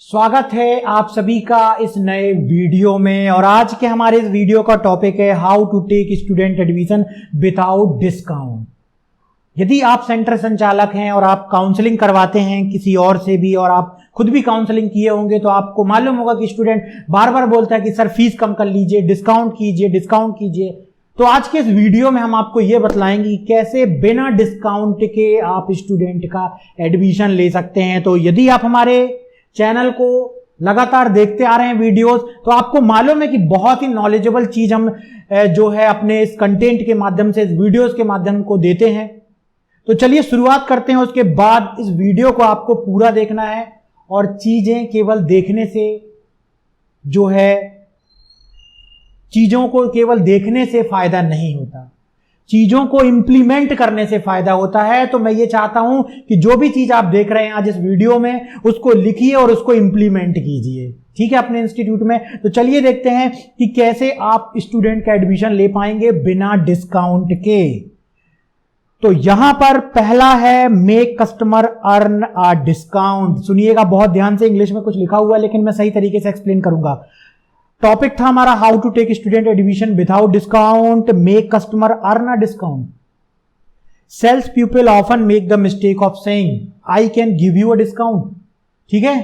स्वागत है आप सभी का इस नए वीडियो में। और आज के हमारे इस वीडियो का टॉपिक है how to take student admission without discount. यदि आप सेंटर संचालक हैं और आप काउंसलिंग करवाते हैं किसी और से भी, और आप खुद भी काउंसलिंग किए होंगे, तो आपको मालूम होगा कि स्टूडेंट बार बार बोलता है कि सर फीस कम कर लीजिए, डिस्काउंट कीजिए, डिस्काउंट कीजिए। तो आज के इस वीडियो में हम आपको यह बतलाएंगे कि कैसे बिना डिस्काउंट के आप स्टूडेंट का एडमिशन ले सकते हैं। तो यदि आप हमारे चैनल को लगातार देखते आ रहे हैं वीडियोस, तो आपको मालूम है कि बहुत ही नॉलेजेबल चीज हम जो है अपने इस कंटेंट के माध्यम से, इस वीडियोस के माध्यम को देते हैं। तो चलिए शुरुआत करते हैं। उसके बाद इस वीडियो को आपको पूरा देखना है, और चीजें केवल देखने से जो है, चीजों को केवल देखने से फायदा नहीं होता, चीजों को इंप्लीमेंट करने से फायदा होता है। तो मैं ये चाहता हूं कि जो भी चीज आप देख रहे हैं आज इस वीडियो में, उसको लिखिए और उसको इंप्लीमेंट कीजिए, ठीक है, अपने इंस्टीट्यूट में। तो चलिए देखते हैं कि कैसे आप स्टूडेंट का एडमिशन ले पाएंगे बिना डिस्काउंट के। तो यहां पर पहला है make customer earn a discount. सुनिएगा बहुत ध्यान से, इंग्लिश में कुछ लिखा हुआ है लेकिन मैं सही तरीके से एक्सप्लेन करूंगा। टॉपिक था हमारा how to take student admission without discount, make customer earn a discount. Sales people often make the mistake of saying I can give you a discount. ठीक है,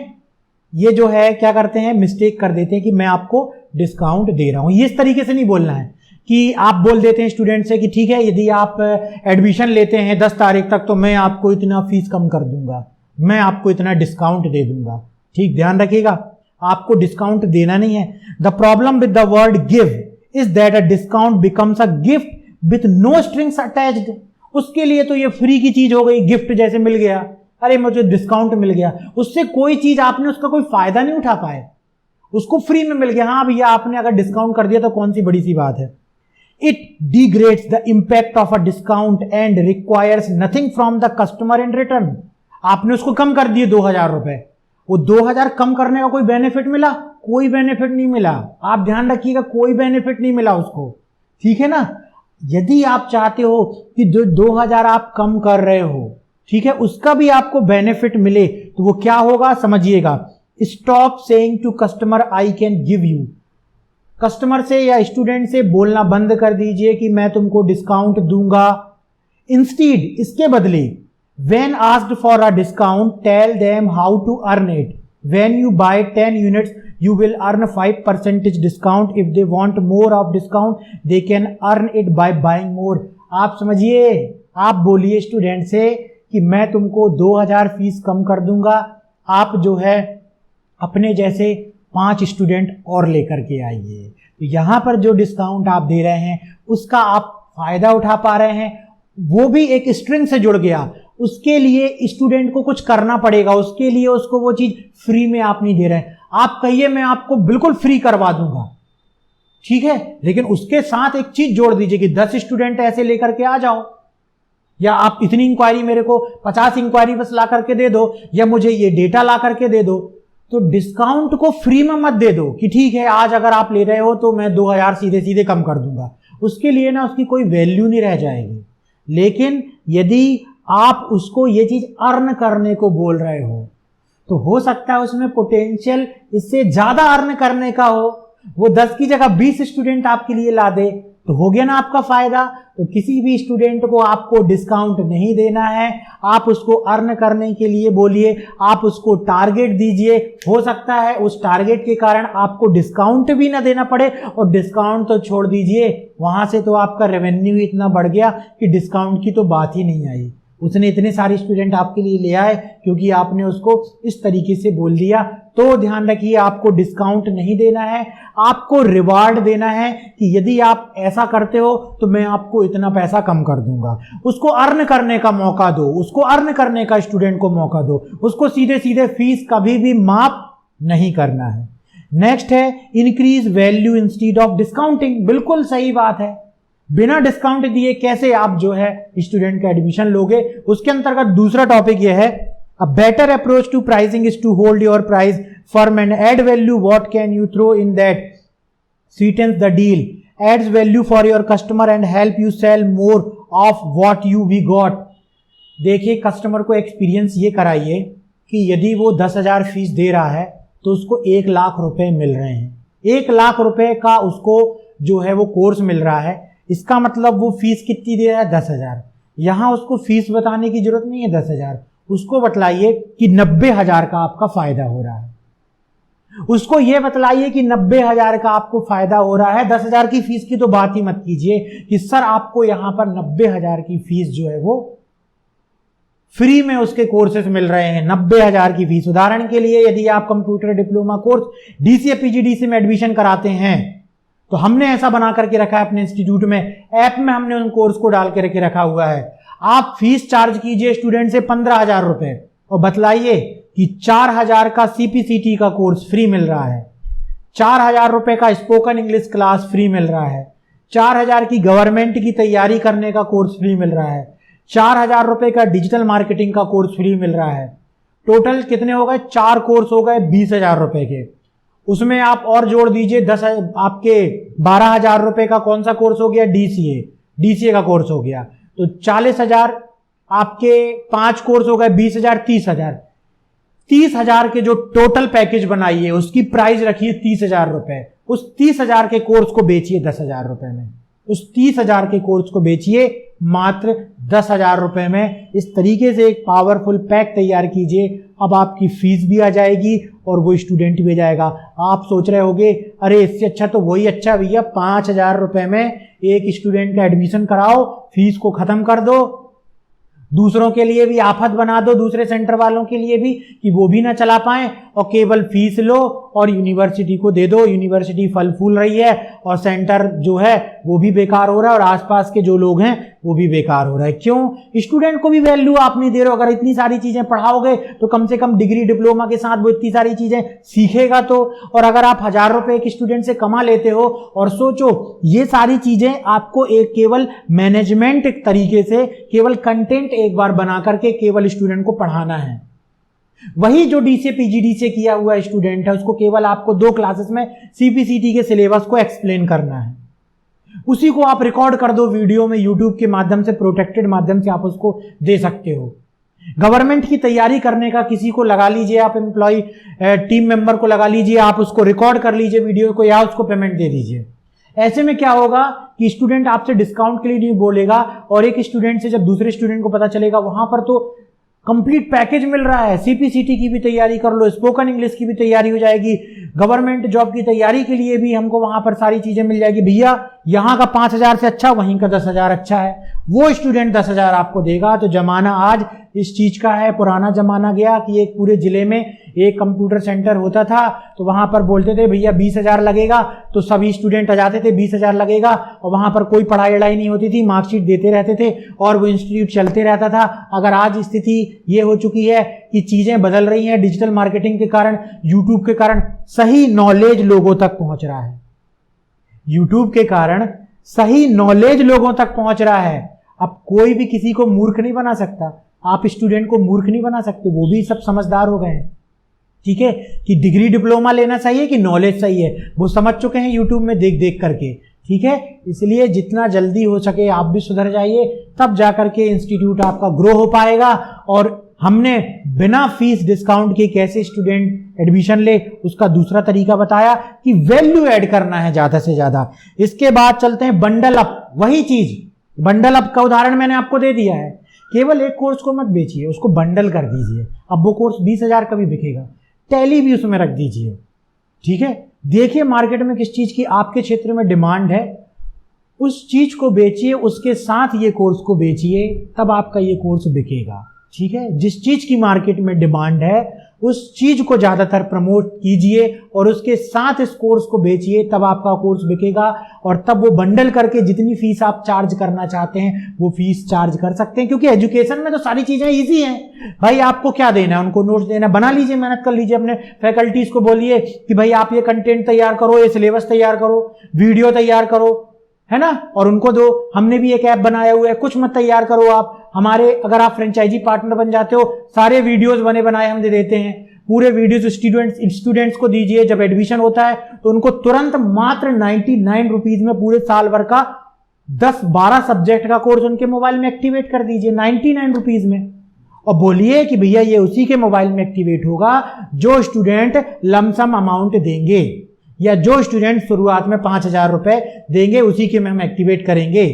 ये जो है क्या करते हैं, मिस्टेक कर देते हैं कि मैं आपको डिस्काउंट दे रहा हूं। ये इस तरीके से नहीं बोलना है कि आप बोल देते हैं स्टूडेंट से कि ठीक है, यदि आप एडमिशन लेते हैं 10 तारीख तक तो मैं आपको इतना फीस कम कर दूंगा, मैं आपको इतना डिस्काउंट दे दूंगा। ठीक, ध्यान रखिएगा, आपको डिस्काउंट देना नहीं है। The problem with the word give is that a discount becomes a gift with no strings attached. उसके लिए तो ये फ्री की चीज हो गई, गिफ्ट जैसे मिल गया, अरे मुझे डिस्काउंट मिल गया, उससे कोई चीज आपने उसका कोई फायदा नहीं उठा पाए, उसको फ्री में मिल गया। हाँ भैया, आपने अगर डिस्काउंट कर दिया तो कौन सी बड़ी सी बात है। It degrades the impact of a discount and requires nothing from the customer in return। आपने उसको कम कर दिए 2000 रुपए, वो 2000 कम करने का कोई बेनिफिट मिला? कोई बेनिफिट नहीं मिला। आप ध्यान रखिएगा, कोई बेनिफिट नहीं मिला उसको, ठीक है ना। यदि आप चाहते हो कि जो 2000 आप कम कर रहे हो, ठीक है, उसका भी आपको बेनिफिट मिले, तो वो क्या होगा समझिएगा। Stop saying to customer I can give you. Customer से या स्टूडेंट से बोलना बंद कर दीजिए कि मैं तुमको डिस्काउंट दूंगा। इंस्टीड, इसके बदले when asked for a discount tell them how to earn it. When you buy 10 units you will earn 5% discount. If they want more of discount they can earn it by buying more. आप समझिए, आप बोलिए student से कि मैं तुमको 2000 fees कम कर दूंगा, आप जो है अपने जैसे 5 स्टूडेंट और लेकर के आइए। तो यहां पर जो डिस्काउंट आप दे रहे हैं उसका आप फायदा उठा पा रहे हैं, वो भी एक स्ट्रिंग से जुड़ गया। उसके लिए स्टूडेंट को कुछ करना पड़ेगा, उसके लिए उसको वो चीज फ्री में आप नहीं दे रहे हैं। आप कहिए मैं आपको बिल्कुल फ्री करवा दूंगा, ठीक है, लेकिन उसके साथ एक चीज जोड़ दीजिए कि 10 स्टूडेंट ऐसे लेकर के आ जाओ, या आप इतनी इंक्वायरी मेरे को 50 इंक्वायरी बस ला करके दे दो, या मुझे ये डेटा ला करके दे दो। तो डिस्काउंट को फ्री में मत दे दो कि ठीक है आज अगर आप ले रहे हो तो मैं 2000 सीधे सीधे कम कर दूंगा, उसके लिए ना उसकी कोई वैल्यू नहीं रह जाएगी। लेकिन यदि आप उसको ये चीज अर्न करने को बोल रहे हो, तो हो सकता है उसमें पोटेंशियल इससे ज्यादा अर्न करने का हो, वो 10 की जगह 20 स्टूडेंट आपके लिए ला दे, तो हो गया ना आपका फायदा। तो किसी भी स्टूडेंट को आपको डिस्काउंट नहीं देना है, आप उसको अर्न करने के लिए बोलिए, आप उसको टारगेट दीजिए। हो सकता है उस टारगेट के कारण आपको डिस्काउंट भी ना देना पड़े, और डिस्काउंट तो छोड़ दीजिए, वहां से तो आपका रेवेन्यू इतना बढ़ गया कि डिस्काउंट की तो बात ही नहीं आई। उसने इतने सारे स्टूडेंट आपके लिए ले आए क्योंकि आपने उसको इस तरीके से बोल दिया। तो ध्यान रखिए, आपको डिस्काउंट नहीं देना है, आपको रिवार्ड देना है कि यदि आप ऐसा करते हो तो मैं आपको इतना पैसा कम कर दूंगा। उसको अर्न करने का मौका दो, उसको अर्न करने का स्टूडेंट को मौका दो, उसको सीधे सीधे फीस कभी भी माफ नहीं करना है। नेक्स्ट है increase value instead of discounting. बिल्कुल सही बात है, बिना डिस्काउंट दिए कैसे आप जो है स्टूडेंट का एडमिशन लोगे। उसके अंतर्गत दूसरा टॉपिक यह है, a better approach to pricing is to hold your price firm and add value. What can you throw in that sweetens the deal, adds value for your customer and help you sell more of what you we got। देखिए, customer को experience ये कराइए कि यदि वो 10,000 fees दे रहा है तो उसको 1 लाख रुपए मिल रहे हैं। 1 लाख रुपए का उसको जो है वो कोर्स मिल रहा है। इसका मतलब वो फीस कितनी दे रहा है? 10,000। यहां उसको फीस बताने की जरूरत नहीं है 10,000, उसको बतलाइए कि 90,000 का आपका फायदा हो रहा है। उसको ये बतलाइए कि 90,000 का आपको फायदा हो रहा है। 10,000 की फीस की तो बात ही मत कीजिए कि सर आपको यहां पर 90,000 की फीस जो है वो फ्री में उसके कोर्सेज मिल रहे हैं। 90,000 की फीस। उदाहरण के लिए यदि आप computer diploma course DCA PGDC में एडमिशन कराते हैं तो हमने ऐसा बना करके रखा है अपने इंस्टीट्यूट में, ऐप में हमने उन कोर्स को डाल के रखा हुआ है। आप फीस चार्ज कीजिए स्टूडेंट से 15,000 रुपए और बतलाइए कि 4,000 का सीपीसीटी का कोर्स फ्री मिल रहा है, 4,000 रुपए का स्पोकन इंग्लिश क्लास फ्री मिल रहा है, 4,000 की गवर्नमेंट की तैयारी करने का कोर्स फ्री मिल रहा है, 4,000 रुपए का डिजिटल मार्केटिंग का कोर्स फ्री मिल रहा है। टोटल कितने हो गए? 4 कोर्स हो गए 20,000 रुपए के। उसमें आप और जोड़ दीजिए 10, आपके 12,000 रुपए का कौन सा कोर्स हो गया? डीसीए का कोर्स हो गया। तो 40,000 आपके 5 कोर्स हो गए 20,000, 30,000। 30,000 के जो टोटल पैकेज बनाइए उसकी प्राइस रखिए 30,000 रुपए। उस 30,000 के कोर्स को बेचिए 10,000 रुपए में। उस 30,000 के कोर्स को बेचिए मात्र 10,000 रुपए में। इस तरीके से एक पावरफुल पैक तैयार कीजिए। अब आपकी फीस भी आ जाएगी और वो स्टूडेंट भी जाएगा। आप सोच रहे होंगे अरे इससे अच्छा तो वही अच्छा भैया, 5,000 रुपए में एक स्टूडेंट का एडमिशन कराओ, फीस को खत्म कर दो, दूसरों के लिए भी आफत बना दो, दूसरे सेंटर वालों के लिए भी कि वो भी ना चला पाए, और केवल फीस लो और यूनिवर्सिटी को दे दो। यूनिवर्सिटी फल फूल रही है और सेंटर जो है वो भी बेकार हो रहा है और आसपास के जो लोग हैं वो भी बेकार हो रहा है। क्यों? स्टूडेंट को भी वैल्यू आप नहीं दे रहे हो। अगर इतनी सारी चीजें पढ़ाओगे तो कम से कम डिग्री डिप्लोमा के साथ वो इतनी सारी चीजें सीखेगा तो। और अगर आप 1,000 रुपए एक स्टूडेंट से कमा लेते हो और सोचो ये सारी चीजें आपको एक केवल मैनेजमेंट तरीके से केवल कंटेंट एक बार बना करके केवल स्टूडेंट को पढ़ाना है। वही जो डीसीए पीजीडीसीए किया हुआ स्टूडेंट है उसको केवल आपको 2 क्लासेस में सीपीसीटी के सिलेबस को एक्सप्लेन करना है। उसी को आप रिकॉर्ड कर दो वीडियो में, यूट्यूब के माध्यम से, प्रोटेक्टेड माध्यम से आप उसको दे सकते हो। गवर्नमेंट की तैयारी करने का किसी को लगा लीजिए, आप एम्प्लॉय टीम मेंबर को लगा लीजिए, आप उसको रिकॉर्ड कर लीजिए वीडियो को, या उसको पेमेंट दे दीजिए। ऐसे में क्या होगा कि स्टूडेंट आपसे डिस्काउंट के लिए नहीं बोलेगा, और एक स्टूडेंट से जब दूसरे स्टूडेंट को पता चलेगा वहां पर तो कंप्लीट पैकेज मिल रहा है, सीपीसीटी की भी तैयारी कर लो, स्पोकन इंग्लिश की भी तैयारी हो जाएगी, गवर्नमेंट जॉब की तैयारी के लिए भी हमको वहां पर सारी चीजें मिल जाएगी। भैया यहां का 5,000 से अच्छा वहीं का 10,000 अच्छा है, वो स्टूडेंट 10,000 आपको देगा। तो जमाना आज इस चीज का है, पुराना जमाना गया कि एक पूरे जिले में एक कंप्यूटर सेंटर होता था तो वहां पर बोलते थे भैया 20,000 लगेगा, तो सभी स्टूडेंट आ जाते थे 20,000 लगेगा, और वहां पर कोई पढ़ाई लड़ाई नहीं होती थी, मार्कशीट देते रहते थे और वो इंस्टीट्यूट चलते रहता था। अगर आज स्थिति ये हो चुकी है कि चीजें बदल रही हैं, डिजिटल मार्केटिंग के कारण, यूट्यूब के कारण सही नॉलेज लोगों तक पहुंच रहा है, यूट्यूब के कारण सही नॉलेज लोगों तक पहुंच रहा है। अब कोई भी किसी को मूर्ख नहीं बना सकता, आप स्टूडेंट को मूर्ख नहीं बना सकते, वो भी सब समझदार हो गए हैं। ठीक है कि डिग्री डिप्लोमा लेना चाहिए कि नॉलेज सही है, वो समझ चुके हैं यूट्यूब में देख देख करके। ठीक है, इसलिए जितना जल्दी हो सके आप भी सुधर जाइए, तब जाकर के इंस्टीट्यूट आपका ग्रो हो पाएगा। और हमने बिना फीस डिस्काउंट के कैसे स्टूडेंट एडमिशन ले उसका दूसरा तरीका बताया कि वैल्यू ऐड करना है ज्यादा से ज्यादा। इसके बाद चलते हैं बंडल अप। वही चीज बंडल अप का उदाहरण मैंने आपको दे दिया है। केवल एक कोर्स को मत बेचिए, उसको बंडल कर दीजिए। अब वो कोर्स 20,000 का भी बिकेगा, टैली भी उसमें रख दीजिए। ठीक है, देखिए मार्केट में किस चीज की आपके क्षेत्र में डिमांड है, उस चीज को बेचिए, उसके साथ ये कोर्स को बेचिए, तब आपका ये कोर्स बिकेगा। ठीक है, जिस चीज की मार्केट में डिमांड है उस चीज को ज्यादातर प्रमोट कीजिए और उसके साथ इस कोर्स को बेचिए, तब आपका कोर्स बिकेगा। और तब वो बंडल करके जितनी फीस आप चार्ज करना चाहते हैं वो फीस चार्ज कर सकते हैं, क्योंकि एजुकेशन में तो सारी चीजें इजी हैं। भाई आपको क्या देना है, उनको नोट्स देना, बना लीजिए, मेहनत कर लीजिए, अपने फैकल्टीज को बोलिए कि भाई आप ये कंटेंट तैयार करो, ये सिलेबस तैयार करो, वीडियो तैयार करो, है ना, और उनको दो। हमने भी एक ऐप बनाया हुआ है, कुछ मत तैयार करो आप, हमारे अगर आप फ्रेंचाइजी पार्टनर बन जाते हो, सारे वीडियोस बने बनाए हम दे देते हैं, पूरे वीडियोस स्टूडेंट्स को दीजिए। जब एडमिशन होता है तो उनको तुरंत मात्र 99 रुपीज में पूरे साल भर का 10-12 सब्जेक्ट का कोर्स उनके मोबाइल में एक्टिवेट कर दीजिए 99 रुपीज में। और बोलिए कि भैया ये उसी के मोबाइल में एक्टिवेट होगा जो स्टूडेंट लमसम अमाउंट देंगे, या जो स्टूडेंट शुरुआत में 5,000 रुपए देंगे उसी के में हम एक्टिवेट करेंगे।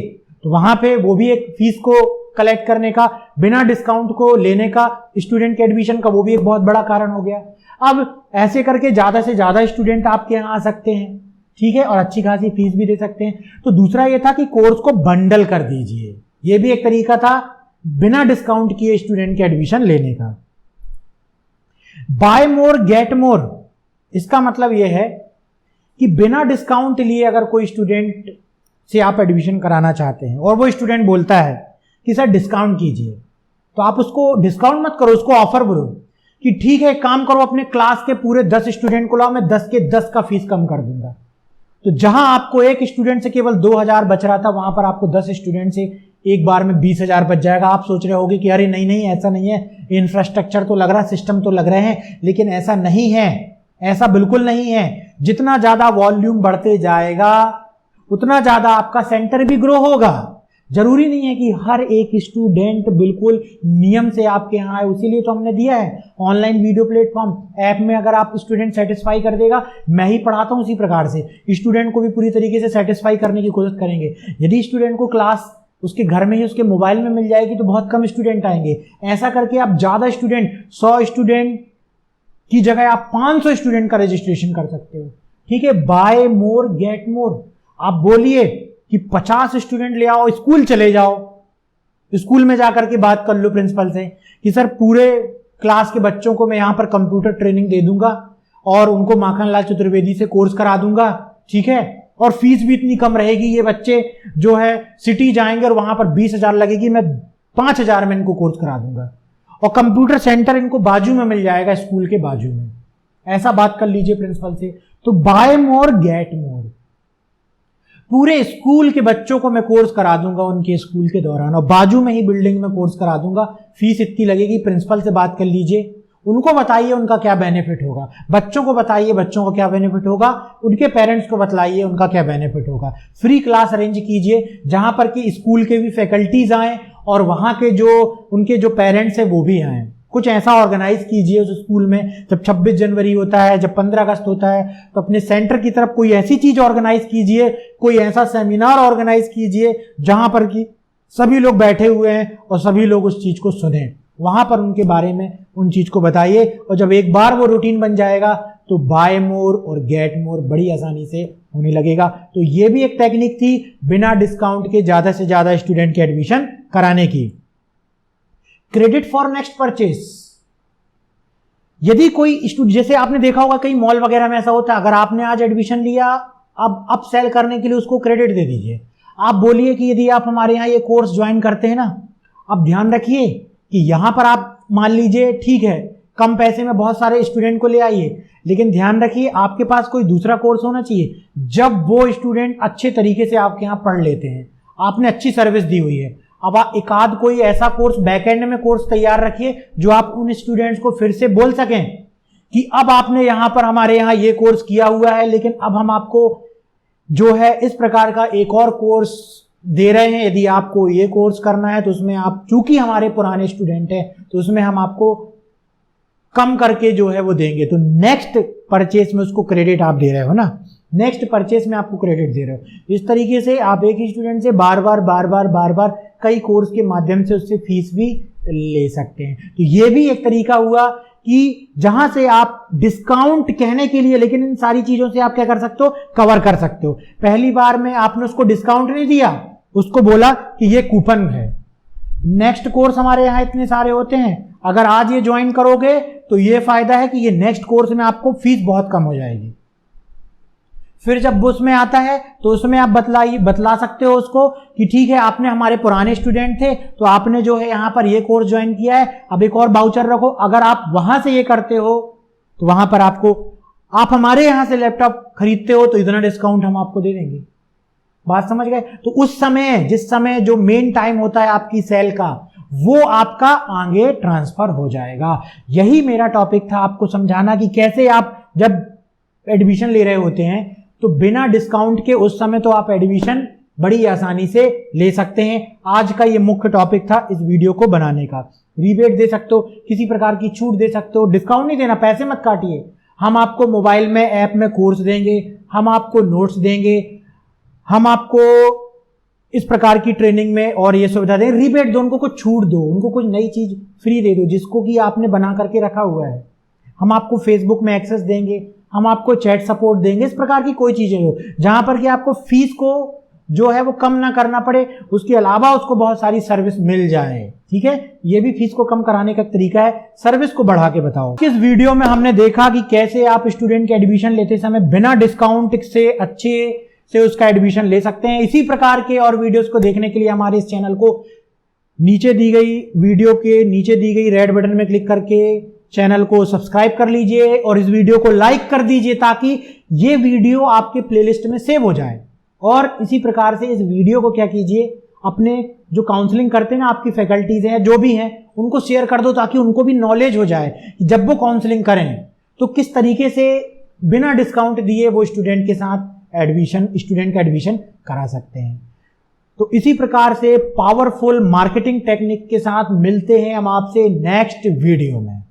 तो वहां पे वो भी एक फीस को कलेक्ट करने का, बिना डिस्काउंट को लेने का स्टूडेंट के एडमिशन का, वो भी एक बहुत बड़ा कारण हो गया। अब ऐसे करके ज्यादा से ज्यादा स्टूडेंट आपके यहाँ आ सकते हैं, ठीक है, और अच्छी खासी फीस भी दे सकते हैं। तो दूसरा ये था कि कोर्स को बंडल कर दीजिए, ये भी एक तरीका था बिना डिस्काउंट किए स्टूडेंट के एडमिशन लेने का। बाय मोर गेट मोर, इसका मतलब यह है कि बिना डिस्काउंट लिए अगर कोई स्टूडेंट से आप एडमिशन कराना चाहते हैं और वो स्टूडेंट बोलता है कि सर डिस्काउंट कीजिए, तो आप उसको डिस्काउंट मत करो, उसको ऑफर करो कि ठीक है काम करो, अपने क्लास के पूरे 10 स्टूडेंट को लाओ, मैं 10 के 10 का फीस कम कर दूंगा। तो जहां आपको एक स्टूडेंट से केवल 2,000 बच रहा था, वहां पर आपको 10 स्टूडेंट से एक बार में 20,000 बच जाएगा। आप सोच रहे होगे कि अरे नहीं नहीं ऐसा नहीं है, इंफ्रास्ट्रक्चर तो लग रहा है, सिस्टम तो लग रहे हैं, लेकिन ऐसा नहीं है, ऐसा बिल्कुल नहीं है। जितना ज्यादा वॉल्यूम बढ़ते जाएगा उतना ज्यादा आपका सेंटर भी ग्रो होगा। जरूरी नहीं है कि हर एक स्टूडेंट बिल्कुल नियम से आपके यहाँ आए, उसीलिए तो हमने दिया है ऑनलाइन वीडियो प्लेटफॉर्म ऐप में। अगर आप स्टूडेंट सेटिस्फाई कर देगा, मैं ही पढ़ाता हूँ उसी प्रकार से, स्टूडेंट को भी पूरी तरीके से सेटिस्फाई करने की कोशिश करेंगे। यदि स्टूडेंट को क्लास उसके घर में ही उसके मोबाइल में मिल जाएगी तो बहुत कम स्टूडेंट आएंगे। ऐसा करके आप ज्यादा स्टूडेंट, 100 स्टूडेंट की जगह आप 500 स्टूडेंट का रजिस्ट्रेशन कर सकते हो, ठीक है। बाय मोर गेट मोर, आप बोलिए कि 50 स्टूडेंट ले आओ, स्कूल चले जाओ, स्कूल में जाकर के बात कर लो प्रिंसिपल से कि सर पूरे क्लास के बच्चों को मैं यहां पर कंप्यूटर ट्रेनिंग दे दूंगा और उनको माखनलाल चतुर्वेदी से कोर्स करा दूंगा, ठीक है, और फीस भी इतनी कम रहेगी, ये बच्चे जो है सिटी जाएंगे और वहां पर 20,000 लगेगी, मैं 5,000 में इनको कोर्स करा दूंगा, और कंप्यूटर सेंटर इनको बाजू में मिल जाएगा, स्कूल के बाजू में। ऐसा बात कर लीजिए प्रिंसिपल से। तो बाय मोर गेट मोर, पूरे स्कूल के बच्चों को मैं कोर्स करा दूंगा उनके स्कूल के दौरान, और बाजू में ही बिल्डिंग में कोर्स करा दूंगा, फीस इतनी लगेगी। प्रिंसिपल से बात कर लीजिए, उनको बताइए उनका क्या बेनिफिट होगा, बच्चों को बताइए बच्चों को क्या बेनिफिट होगा, उनके पेरेंट्स को बतलाइए उनका क्या बेनिफिट होगा। फ्री क्लास अरेंज कीजिए जहां पर कि स्कूल के भी फैकल्टीज आए और वहां के जो उनके जो पेरेंट्स हैं वो भी आए। कुछ ऐसा ऑर्गेनाइज कीजिए उस स्कूल में, जब 26 जनवरी होता है, जब 15 अगस्त होता है, तो अपने सेंटर की तरफ कोई ऐसी चीज ऑर्गेनाइज कीजिए, कोई ऐसा सेमिनार ऑर्गेनाइज कीजिए जहां पर कि सभी लोग बैठे हुए हैं और सभी लोग उस चीज को सुने, वहां पर उनके बारे में उन चीज को बताइए। और जब एक बार वो रूटीन बन जाएगा तो बाय मोर और गेट मोर बड़ी आसानी से होने लगेगा। तो ये भी एक टेक्निक थी बिना डिस्काउंट के ज्यादा से ज्यादा स्टूडेंट के एडमिशन कराने की। क्रेडिट फॉर नेक्स्ट परचेस, यदि कोई स्टूडेंट, जैसे आपने देखा होगा कई मॉल वगैरह में ऐसा होता है, अगर आपने आज एडमिशन लिया, अब अप सेल करने के लिए उसको क्रेडिट दे दीजिए। आप बोलिए कि यदि आप हमारे यहाँ ये कोर्स ज्वाइन करते हैं ना, अब ध्यान रखिए कि यहां पर आप मान लीजिए ठीक है कम पैसे में बहुत सारे स्टूडेंट को ले आइए, लेकिन ध्यान रखिए आपके पास कोई दूसरा कोर्स होना चाहिए जब वो स्टूडेंट अच्छे तरीके से आपके यहाँ पढ़ लेते हैं, आपने अच्छी सर्विस दी हुई है। अब आप एक आध कोई ऐसा कोर्स बैकएंड में कोर्स तैयार रखिए जो आप उन स्टूडेंट्स को फिर से बोल सकें कि अब आपने यहां पर हमारे यहाँ ये कोर्स किया हुआ है, लेकिन अब हम आपको जो है इस प्रकार का एक और कोर्स दे रहे हैं, यदि आपको ये कोर्स करना है तो उसमें आप चूंकि हमारे पुराने स्टूडेंट हैं तो उसमें हम आपको कम करके जो है वो देंगे। तो नेक्स्ट परचेस में उसको क्रेडिट आप दे रहे हो ना, नेक्स्ट परचेस में आपको क्रेडिट दे रहे हो। इस तरीके से आप एक ही स्टूडेंट से बार बार कई कोर्स के माध्यम से उससे फीस भी ले सकते हैं। तो ये भी एक तरीका हुआ कि जहां से आप डिस्काउंट कहने के लिए, लेकिन इन सारी चीजों से आप क्या कर सकते हो, कवर कर सकते हो। पहली बार में आपने उसको डिस्काउंट नहीं दिया, उसको बोला कि ये कूपन है, नेक्स्ट कोर्स हमारे यहाँ इतने सारे होते हैं, अगर आज ये ज्वाइन करोगे तो ये फायदा है कि ये नेक्स्ट कोर्स में आपको फीस बहुत कम हो जाएगी। फिर जब वो उसमें आता है तो उसमें आप बतला सकते हो उसको कि ठीक है आपने हमारे पुराने स्टूडेंट थे तो आपने जो है यहाँ पर ये कोर्स ज्वाइन किया है, अब एक और बाउचर रखो, अगर आप वहां से ये करते हो तो वहां पर आपको, आप हमारे यहाँ से लैपटॉप खरीदते हो तो इतना डिस्काउंट हम आपको दे देंगे। बात समझ गए? तो उस समय, जिस समय जो मेन टाइम होता है आपकी सेल का, वो आपका आगे ट्रांसफर हो जाएगा। यही मेरा टॉपिक था आपको समझाना कि कैसे आप जब एडमिशन ले रहे होते हैं तो बिना डिस्काउंट के उस समय तो आप एडमिशन बड़ी आसानी से ले सकते हैं। आज का ये मुख्य टॉपिक था इस वीडियो को बनाने का। रीबेट दे सकते हो, किसी प्रकार की छूट दे सकते हो। डिस्काउंट नहीं देना, पैसे मत काटिए। हम आपको मोबाइल में ऐप में कोर्स देंगे, हम आपको नोट्स देंगे, हम आपको इस प्रकार की ट्रेनिंग में और ये सुविधा दें। रीबेट दो, उनको कुछ छूट दो, उनको कुछ नई चीज फ्री दे दो जिसको कि आपने बना करके रखा हुआ है। हम आपको फेसबुक में एक्सेस देंगे, हम आपको चैट सपोर्ट देंगे। इस प्रकार की कोई चीजें हो जहां पर कि आपको फीस को जो है वो कम ना करना पड़े, उसके अलावा उसको बहुत सारी सर्विस मिल जाए। ठीक है, ये भी फीस को कम कराने का तरीका है, सर्विस को बढ़ा के बताओ। इस वीडियो में हमने देखा कि कैसे आप स्टूडेंट के एडमिशन लेते समय बिना डिस्काउंट से अच्छे से उसका एडमिशन ले सकते हैं। इसी प्रकार के और वीडियोस को देखने के लिए हमारे इस चैनल को नीचे दी गई वीडियो के नीचे दी गई रेड बटन में क्लिक करके चैनल को सब्सक्राइब कर लीजिए और इस वीडियो को लाइक कर दीजिए ताकि ये वीडियो आपके प्लेलिस्ट में सेव हो जाए। और इसी प्रकार से इस वीडियो को क्या कीजिए, अपने जो काउंसलिंग करते हैं ना, आपकी फैकल्टीज हैं जो भी हैं, उनको शेयर कर दो ताकि उनको भी नॉलेज हो जाए कि जब वो काउंसलिंग करें तो किस तरीके से बिना डिस्काउंट दिए वो स्टूडेंट का एडमिशन करा सकते हैं। तो इसी प्रकार से पावरफुल मार्केटिंग टेक्निक के साथ मिलते हैं हम आपसे नेक्स्ट वीडियो में।